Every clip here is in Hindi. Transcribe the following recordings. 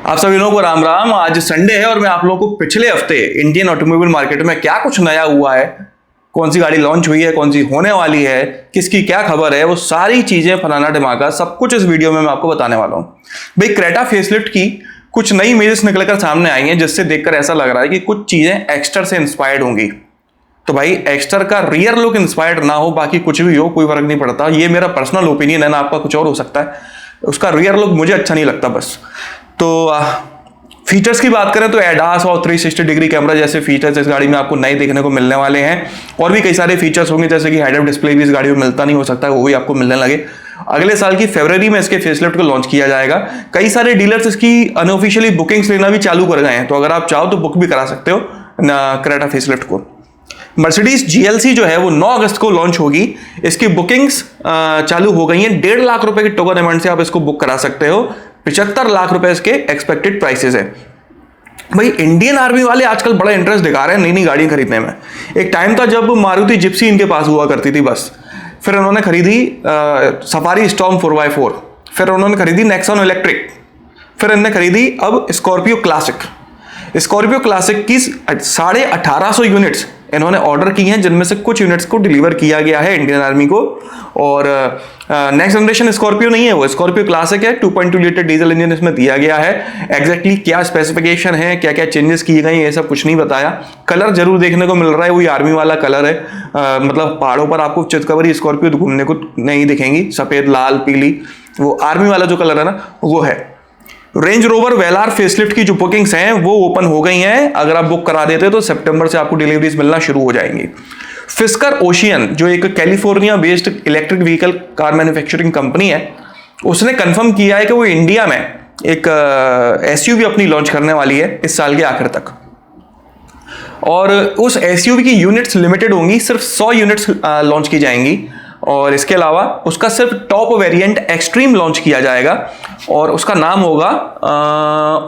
आप सभी लोगों को राम राम। आज संडे है और मैं आप लोगों को पिछले हफ्ते इंडियन ऑटोमोबाइल मार्केट में क्या कुछ नया हुआ है, कौन सी गाड़ी लॉन्च हुई है, कौन सी होने वाली है, किसकी क्या खबर है, वो सारी चीजें फलाना ढिमाका सब कुछ इस वीडियो में मैं आपको बताने वाला हूं। भाई क्रेटा फेसलिफ्ट की कुछ नई इमेजेस निकलकर सामने आई हैं जिससे देखकर ऐसा लग रहा है कि कुछ चीजें एक्स्टर से इंस्पायर्ड होंगी। तो भाई एक्स्टर का रियर लुक इंस्पायर्ड ना हो, बाकी कुछ भी हो कोई फर्क नहीं पड़ता। ये मेरा पर्सनल ओपिनियन है ना, आपका कुछ और हो सकता है। उसका रियर लुक मुझे अच्छा नहीं लगता बस। तो फीचर्स की बात करें तो एडास और 360 डिग्री कैमरा जैसे फीचर्स इस गाड़ी में आपको नए देखने को मिलने वाले हैं। और भी कई सारे फीचर्स होंगे जैसे कि हेड अप डिस्प्ले भी इस गाड़ी में मिलता नहीं, हो सकता है वो भी आपको मिलने लगे। अगले साल की फरवरी में इसके फेसलिफ्ट को लॉन्च किया जाएगा। कई सारे डीलर्स इसकी अनऑफिशियली बुकिंग्स लेना भी चालू कर गए हैं, तो अगर आप चाहो तो बुक भी करा सकते हो क्रेटा फेसलिफ्ट को। मर्सिडीज GLC जो है वो 9 अगस्त को लॉन्च होगी। इसकी बुकिंग्स चालू हो गई हैं। 1.5 लाख रुपए की टोकन अमाउंट से आप इसको बुक करा सकते हो। 75 लाख रुपए इसके एक्सपेक्टेड प्राइसेस है। भाई इंडियन आर्मी वाले आजकल बड़ा इंटरेस्ट दिखा रहे हैं नई नई गाड़ियां खरीदने में। एक टाइम था जब मारुति जिप्सी इनके पास हुआ करती थी बस, फिर उन्होंने खरीदी सफारी स्टॉर्म 4x4, फिर उन्होंने खरीदी नेक्सॉन इलेक्ट्रिक, फिर इन्होंने खरीदी अब स्कॉर्पियो क्लासिक। स्कॉर्पियो क्लासिक की 1850 यूनिट्स इन्होंने ऑर्डर की हैं, जिनमें से कुछ यूनिट्स को डिलीवर किया गया है इंडियन आर्मी को। और नेक्स्ट जनरेशन स्कॉर्पियो नहीं है, वो स्कॉर्पियो क्लासिक है। 2.2 लीटर डीजल इंजन इसमें दिया गया है। एग्जैक्टली क्या स्पेसिफिकेशन है, क्या क्या चेंजेस किए गए, ये सब कुछ नहीं बताया। कलर जरूर देखने को मिल रहा है, वही आर्मी वाला कलर है। मतलब पहाड़ों पर आपको चितकबरी स्कॉर्पियो घूमने को नहीं दिखेंगी, सफेद लाल पीली, वो आर्मी वाला जो कलर है ना वो है। रेंज रोवर वेलार फेसलिफ्ट की जो बुकिंग्स हैं वो ओपन हो गई हैं। अगर आप बुक करा देते तो सितंबर से आपको डिलीवरीज मिलना शुरू हो जाएंगी। फिस्कर ओशियन जो एक California based electric vehicle car manufacturing company है, उसने कंफर्म किया है कि वो इंडिया में एक SUV अपनी लॉन्च करने वाली है इस साल के आखिर तक। और उस SUV की यूनिट्स लिमिटेड होंगी, सिर्फ 100 यूनिट्स लॉन्च की जाएंगी। और इसके अलावा उसका सिर्फ टॉप वेरिएंट एक्सट्रीम लॉन्च किया जाएगा और उसका नाम होगा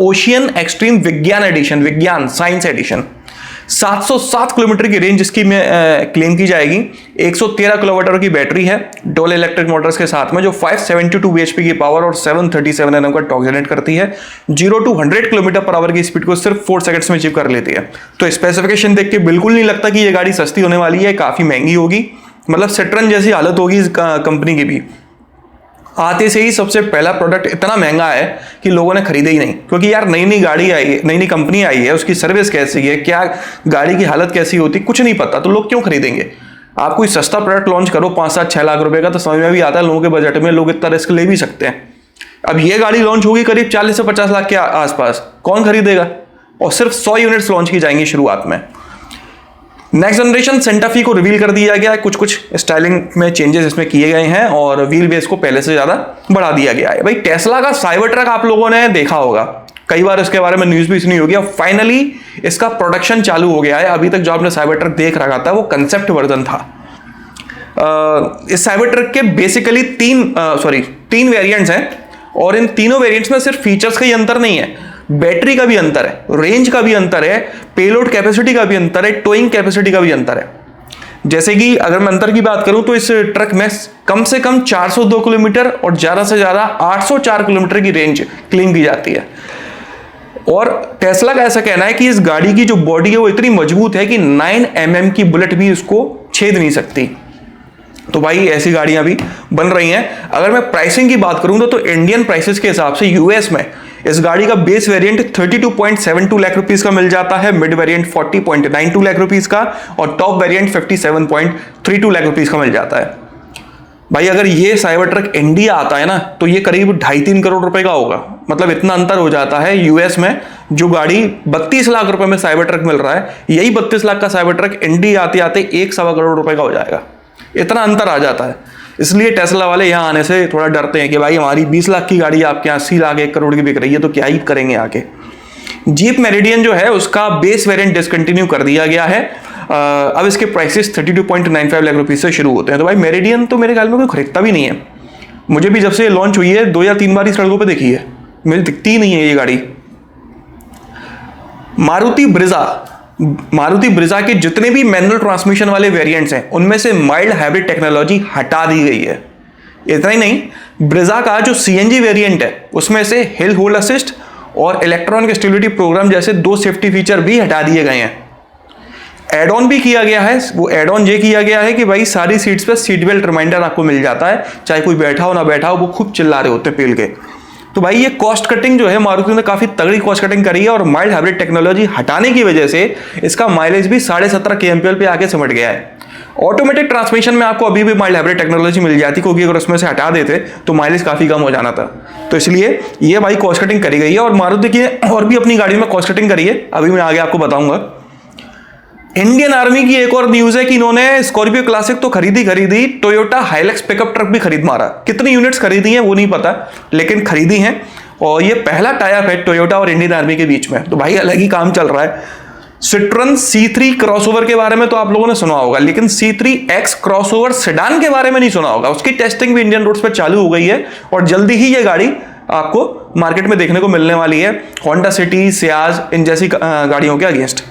ओशियन एक्सट्रीम विज्ञान एडिशन, विज्ञान साइंस एडिशन। 707 किलोमीटर की रेंज इसकी में क्लेम की जाएगी। 113 किलोवाट की बैटरी है डोल इलेक्ट्रिक मोटर्स के साथ में, जो 572 bhp की पावर और 737 Nm का टॉर्क जनरेट करती है। 0 to 100 किलोमीटर पर आवर की स्पीड को सिर्फ 4 सेकंड्स में अचीव कर लेती है। तो स्पेसिफिकेशन देख के बिल्कुल नहीं लगता कि ये गाड़ी सस्ती होने वाली है, काफी महंगी होगी। मतलब सिट्रन जैसी हालत होगी इस कंपनी की भी। आते से ही सबसे पहला प्रोडक्ट इतना महंगा है कि लोगों ने खरीदा ही नहीं, क्योंकि यार नई नई गाड़ी आई है, नई नई कंपनी आई है, उसकी सर्विस कैसी है, क्या गाड़ी की हालत कैसी होती, कुछ नहीं पता, तो लोग क्यों खरीदेंगे। आप कोई सस्ता प्रोडक्ट लॉन्च करो 5-7-6 लाख रुपए का, तो समझ में भी आता है लोगों के बजट में लोग इतना रिस्क ले भी सकते हैं। अब ये गाड़ी लॉन्च होगी करीब 40 से 50 लाख के आसपास, कौन खरीदेगा। और सिर्फ 100 यूनिट्स लॉन्च की जाएंगी शुरुआत में। नेक्स्ट जनरेशन सेंटा फी को रिवील कर दिया गया है। कुछ स्टाइलिंग में चेंजेस इसमें किए गए हैं और व्हील बेस को पहले से ज्यादा बढ़ा दिया गया है। भाई टेस्ला का साइबर ट्रक आप लोगों ने देखा होगा, कई बार इसके बारे में न्यूज भी सुनी होगी। अब फाइनली इसका प्रोडक्शन चालू हो गया है। अभी तक जो आपने साइबर ट्रक देख रखा था वो कंसेप्ट वर्जन था। इस साइबर ट्रक के बेसिकली तीन वेरिएंट्स हैं और इन तीनों वेरिएंट्स में सिर्फ फीचर्स का ही अंतर नहीं है, बैटरी का भी अंतर है, रेंज का भी अंतर है, पेलोड कैपेसिटी का भी अंतर है, टोइंग कैपेसिटी का भी अंतर है। जैसे कि अगर मैं अंतर की बात करूं तो इस ट्रक में कम से कम 402 किलोमीटर और ज्यादा से ज्यादा 804 किलोमीटर की रेंज क्लेम की जाती है। और टेस्ला का ऐसा कहना है कि इस गाड़ी की जो बॉडी है वो इतनी मजबूत है कि 9 mm की बुलेट भी उसको छेद नहीं सकती। तो भाई ऐसी गाड़ियां भी बन रही हैं। अगर मैं प्राइसिंग की बात करूं तो इंडियन प्राइसेस के हिसाब से यूएस में इस गाड़ी का बेस वेरिएंट 32.72 लाख रुपीस का मिल जाता है, मिड वेरिएंट 40.92 लाख रुपीस का और टॉप वेरिएंट 57.32 लाख रुपीस का मिल जाता है। भाई अगर ये साइबर ट्रक इंडिया आता है ना तो ये करीब 2.5-3 करोड़ रुपए का होगा। मतलब इतना अंतर हो जाता है। यूएस में जो गाड़ी 32 लाख रुपए में साइबर ट्रक मिल रहा है, यही 32 लाख का साइबर ट्रक इंडिया आते आते 1.25 करोड़ रुपए का हो जाएगा। इतना अंतर आ जाता है। इसलिए टेस्ला वाले यहाँ आने से थोड़ा डरते हैं कि भाई हमारी 20 लाख की गाड़ी आपके यहाँ 80 लाख 1 करोड़ की बिक रही है, तो क्या ही करेंगे आके। जीप मेरिडियन जो है उसका बेस वेरिएंट डिसकंटिन्यू कर दिया गया है। अब इसके प्राइसेस 32.95 लाख रुपीस से शुरू होते हैं। तो भाई मेरिडियन तो मेरे ख्याल में कोई खरीदता भी नहीं है। मुझे भी जब से लॉन्च हुई है 2 या 3 बार ही सड़कों पर देखी है, मुझे दिखती ही नहीं है ये गाड़ी। मारुति ब्रिजा के जितने भी मैनुअल ट्रांसमिशन वाले वेरिएंट्स हैं उनमें से माइल्ड हाइब्रिड टेक्नोलॉजी हटा दी गई है। इतना ही नहीं, ब्रिजा का जो CNG वेरिएंट है उसमें से हिल होल्ड असिस्ट और इलेक्ट्रॉनिक स्टेबिलिटी प्रोग्राम जैसे 2 सेफ्टी फीचर भी हटा दिए गए हैं। एड ऑन भी किया गया है, वो एड ऑन ये किया गया है कि भाई सारी सीट्स पे सीट बेल्ट रिमाइंडर आपको मिल जाता है, चाहे कोई बैठा हो ना बैठा हो, वो खूब चिल्ला रहे होते हैं पेल के। तो भाई ये कॉस्ट कटिंग जो है, मारुति ने काफी तगड़ी कॉस्ट कटिंग करी है और माइल्ड हाइब्रिड टेक्नोलॉजी हटाने की वजह से इसका माइलेज भी 17.5 kmpl पे आके सिमट गया है। ऑटोमेटिक ट्रांसमिशन में आपको अभी भी माइल्ड हाइब्रिड टेक्नोलॉजी मिल जाती, क्योंकि अगर उसमें से हटा देते तो माइलेज काफी कम हो जाना था। तो इसलिए ये भाई कॉस्ट कटिंग करी गई है और मारुति की और भी अपनी गाड़ी में कॉस्ट कटिंग करी है, अभी मैं आगे आपको बताऊंगा। इंडियन आर्मी की एक और न्यूज है कि इन्होंने स्कॉर्पियो क्लासिक तो खरीदी, टोयोटा हाइलक्स पिकअप ट्रक भी खरीद मारा। कितनी यूनिट्स खरीदी हैं वो नहीं पता, लेकिन खरीदी हैं और ये पहला टाई अप है टोयोटा और इंडियन आर्मी के बीच में। तो भाई अलग ही काम चल रहा है। सिट्रन C3 क्रॉसओवर के बारे में तो आप लोगों ने सुना होगा, लेकिन C3X क्रॉसओवर सेडान के बारे में नहीं सुना होगा। उसकी टेस्टिंग भी इंडियन रोड्स पर चालू हो गई है और जल्दी ही ये गाड़ी आपको मार्केट में देखने को मिलने वाली है होंडा सिटी, सियाज, इन जैसी गाड़ियों के अगेंस्ट।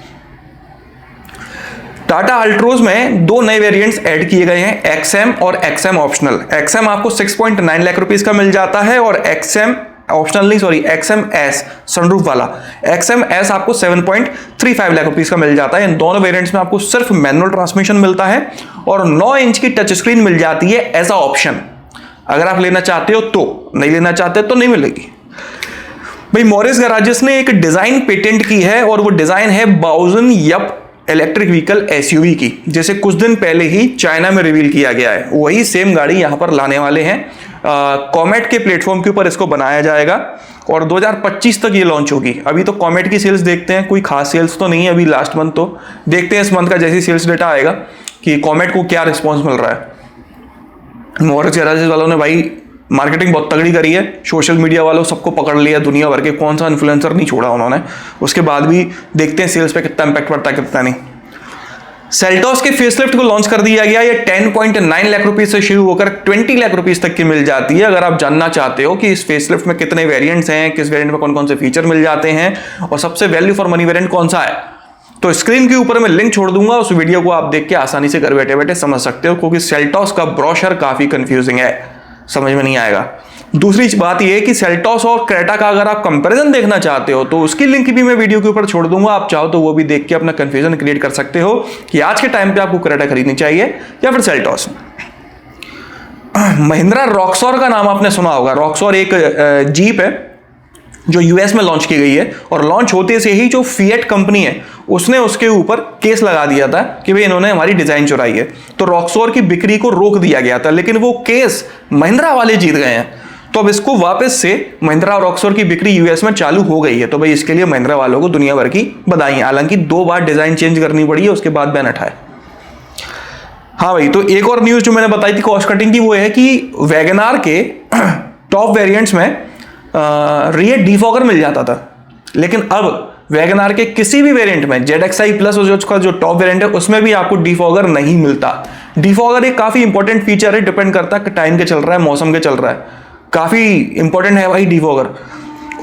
टाटा अल्ट्रोज में 2 नए वेरिएंट्स ऐड किए गए हैं, XM और XM ऑप्शनल। XM आपको 6.9 लाख रुपीस का मिल जाता है और XM ऑप्शनल नहीं, सॉरी, XM-S सनरूफ वाला XM-S आपको 7.35 लाख रुपीस का मिल जाता है। इन दोनों वेरिएंट्स में आपको सिर्फ मैनुअल ट्रांसमिशन मिलता है और 9 इंच की टच स्क्रीन मिल जाती है एज अ ऑप्शन। अगर आप लेना चाहते हो तो, नहीं लेना चाहते तो नहीं मिलेगी। भाई मॉरिस गैराजेस ने एक डिजाइन पेटेंट की है और वो डिजाइन है बाउजन यप इलेक्ट्रिक व्हीकल SUV की, जैसे कुछ दिन पहले ही चाइना में रिवील किया गया है। वही सेम गाड़ी यहां पर लाने वाले हैं। कॉमेट के प्लेटफॉर्म के ऊपर इसको बनाया जाएगा और 2025 तक ये लॉन्च होगी। अभी तो कॉमेट की सेल्स देखते हैं, कोई खास सेल्स तो नहीं है अभी लास्ट मंथ, तो देखते हैं इस मंथ का जैसी सेल्स डेटा आएगा कि कॉमेट को क्या रिस्पॉन्स मिल रहा है। मॉरिस गैराजेस वालों ने भाई मार्केटिंग बहुत तगड़ी करी है, सोशल मीडिया वालों सबको पकड़ लिया, दुनिया भर के कौन सा इन्फ्लुएंसर नहीं छोड़ा उन्होंने। उसके बाद भी देखते हैं सेल्स पे कितना इंपैक्ट पड़ता है कितना नहीं। सेल्टॉस के फेसलिफ्ट को लॉन्च कर दिया गया। ये 10.9 लाख रुपीस से शुरू होकर 20 लाख रुपीस तक की मिल जाती है। अगर आप जानना चाहते हो कि इस फेसलिफ्ट में कितने वेरिएंट्स हैं, किस वेरिएंट में कौन कौन से फीचर मिल जाते हैं और सबसे वैल्यू फॉर मनी वेरिएंट कौन सा है, तो स्क्रीन के ऊपर मैं लिंक छोड़ दूंगा, उस वीडियो को आप देख के आसानी से घर बैठे बैठे समझ सकते हो, क्योंकि सेल्टॉस का ब्रोशर काफी कंफ्यूजिंग है, समझ में नहीं आएगा। दूसरी बात यह है कि सेल्टॉस और क्रेटा का अगर आप कंपैरिजन देखना चाहते हो तो उसकी लिंक भी मैं वीडियो के ऊपर छोड़ दूंगा, आप चाहो तो वो भी देख के अपना कंफ्यूजन क्रिएट कर सकते हो कि आज के टाइम पे आपको क्रेटा खरीदनी चाहिए या फिर सेल्टॉस। महिंद्रा रॉक्सॉर का नाम आपने सुना होगा। रॉक्सॉर एक जीप है जो यूएस में लॉन्च की गई है और लॉन्च होते से ही जो फिएट कंपनी है उसने उसके ऊपर केस लगा दिया था कि भाई इन्होंने हमारी डिजाइन चुराई है, तो रॉक्सॉर की बिक्री को रोक दिया गया था, लेकिन वो केस महिंद्रा वाले जीत गए हैं। तो अब इसको वापस से महिंद्रा और रॉक्सॉर की बिक्री यूएस में चालू हो गई है। तो भाई इसके लिए महिंद्रा वालों को दुनिया भर की बधाई। हालांकि 2 बार डिजाइन चेंज करनी पड़ी है, उसके बाद बैन हटाए। हाँ भाई, तो एक और न्यूज जो मैंने बताई थी कॉस्ट कटिंग की, वो है कि वैगनार के टॉप वेरिएंट्स में रियर डिफॉगर मिल जाता था, लेकिन अब वैगनार के किसी भी वेरिएंट में ZXi प्लस जो टॉप वेरिएंट है उसमें भी आपको डिफॉगर नहीं मिलता। डिफॉगर एक काफी इंपॉर्टेंट फीचर है, डिपेंड करता है कि टाइम के चल रहा है, मौसम के चल रहा है, काफी इंपॉर्टेंट है भाई डिफॉगर।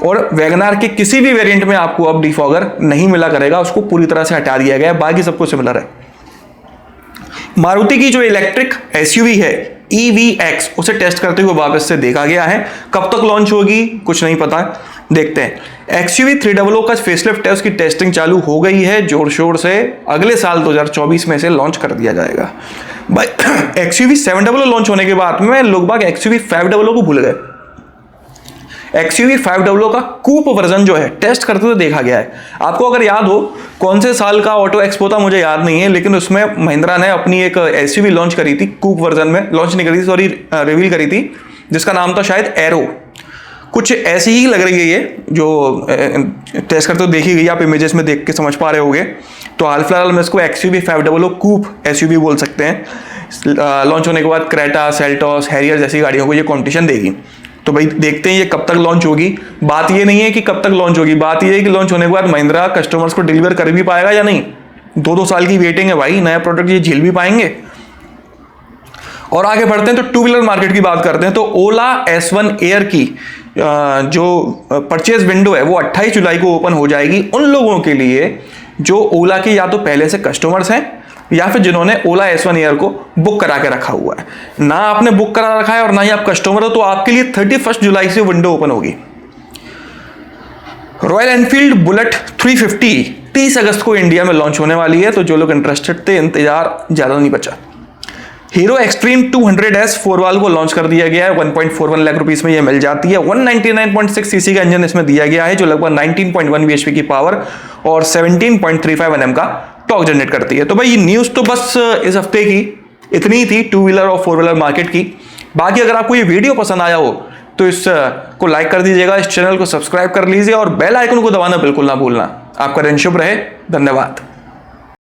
और वैगनार के किसी भी वेरिएंट में आपको अब डिफॉगर नहीं मिला करेगा, उसको पूरी तरह से हटा दिया गया है, बाकी सब कुछ सिमिलर है। मारुति की जो इलेक्ट्रिक SUV है EVX, उसे टेस्ट करते हुए वापस से देखा गया है। कब तक लॉन्च होगी कुछ नहीं पता, देखते हैं। XUV 300 का फेसलिफ्ट है, उसकी टेस्टिंग चालू हो गई है जोर शोर से, अगले साल 2024 में से लॉन्च कर दिया जाएगा। भाई XUV 700 लॉन्च होने के बाद में लोग बाग XUV 500 को भूल गए। XUV 500 का कूप वर्जन जो है टेस्ट करते हुए देखा गया है। आपको अगर याद हो कौन से साल का ऑटो एक्सपो था मुझे याद नहीं है, लेकिन उसमें महिंद्रा ने अपनी एक SUV लॉन्च करी थी, कूप वर्जन में लॉन्च नहीं करी थी, सॉरी रिवील करी थी, जिसका नाम था शायद एरो। कुछ ऐसी ही लग रही है ये, जो टेस्ट करते हुए देखी गई, आप इमेजेस में देख के समझ पा रहे होगे। तो हाल फिलहाल में इसको XUV 500 कूप SUV बोल सकते हैं। लॉन्च होने के बाद क्रेटा, सेल्टॉस, हैरियर जैसी गाड़ियों को ये कॉम्पिटिशन देगी। तो भाई देखते हैं ये कब तक लॉन्च होगी। बात ये नहीं है कि कब तक लॉन्च होगी, बात ये है कि लॉन्च होने के बाद महिंद्रा कस्टमर्स को डिलीवर कर भी पाएगा या नहीं। 2-2 साल की वेटिंग है भाई, नया प्रोडक्ट ये झेल भी पाएंगे। और आगे बढ़ते हैं तो टू व्हीलर मार्केट की बात करते हैं। तो ओला S1 एयर की जो परचेज विंडो है वो 28 जुलाई को ओपन हो जाएगी उन लोगों के लिए जो ओला के या तो पहले से कस्टमर्स हैं या फिर जिन्होंने ओला S1 एयर को बुक करा के रखा हुआ है। ना आपने बुक करा रखा है और ना ही आप कस्टमर हो, तो आपके लिए 31 जुलाई से विंडो ओपन होगी। रॉयल एनफील्ड बुलेट 350 30 अगस्त को इंडिया में लॉन्च होने वाली है, तो जो लोग इंटरेस्टेड थे, इंतजार ज़्यादा नहीं बचा। हीरो एक्सट्रीम 200S 4 वाल्व को लॉन्च कर दिया गया है। 1.41 लाख रुपीस में ये मिल जाती है। 199.6 सीसी का इंजन इसमें दिया गया है, जो लगभग 19.1 bhp की पावर और 17.35 Nm का टॉर्क जनरेट करती है। तो भाई ये न्यूज़ तो बस इस हफ्ते की इतनी ही थी, 2 व्हीलर और 4 व्हीलर मार्केट की। बाकी अगर आपको ये वीडियो पसंद आया हो तो इस को लाइक कर दीजिएगा, इस चैनल को सब्सक्राइब कर लीजिए और बेल आइकन को दबाना बिल्कुल ना भूलना। आपका दिन शुभ रहे। धन्यवाद।